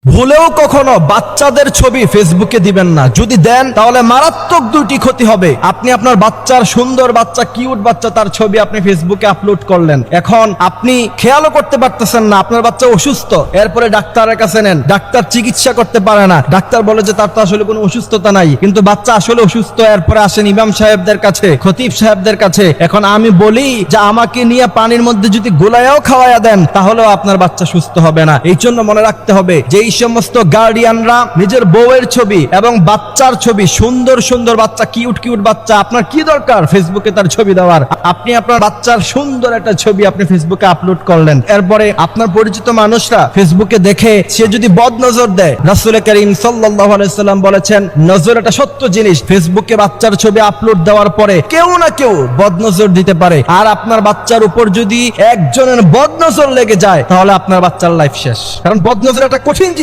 ভুলেও কখনো বাচ্চাদের ছবি ফেসবুকে দিবেন না। যদি দেন তাহলে মারাত্মক দুটি ক্ষতি হবে। আপনি আপনার বাচ্চার সুন্দর বাচ্চা, কিউট বাচ্চা, তার ছবি আপনি ফেসবুকে আপলোড করলেন। এখন আপনি খেয়ালও করতে পারতেছেন না আপনার বাচ্চা অসুস্থ। এরপরে ডাক্তারের কাছে নেন, ডাক্তার চিকিৎসা করতে পারে না। ডাক্তার বলে যে তার তো আসলে কোনো অসুস্থতা নাই, কিন্তু বাচ্চা আসলে অসুস্থ। এরপরে আসেন ইমাম সাহেবদের কাছে, খতিব সাহেবদের কাছে। এখন আমি বলি যে আমাকে নিয়ে পানির মধ্যে যদি গোলায়াও খাওয়াইয়া দেন তাহলেও আপনার বাচ্চা সুস্থ হবে না। এই জন্য মনে রাখতে হবে যে এই সমস্ত গার্ডিয়ানরা নিজের বউয়ের ছবি এবং বাচ্চার ছবি, সুন্দর সুন্দর বাচ্চা, কিউট কিউট বাচ্চা, আপনার কি দরকার ফেসবুকে তার ছবি দেওয়ার? আপনি আপনার বাচ্চার সুন্দর একটা ছবি আপনি ফেসবুকে আপলোড করলেন। এরপরে আপনার পরিচিত মানুষরা ফেসবুকে দেখে সে যদি বদ নজর দেয়, রাসূল করিম সাল্লাল্লাহু আলাইহি সাল্লাম বলেছেন নজর একটা সত্য জিনিস। ফেসবুকে বাচ্চার ছবি আপলোড দেওয়ার পরে কেউ না কেউ বদ নজর দিতে পারে। আর আপনার বাচ্চার উপর যদি একজনের বদ নজর লেগে যায় তাহলে আপনার বাচ্চার লাইফ শেষ। কারণ বদ নজর একটা কঠিন জিনিস।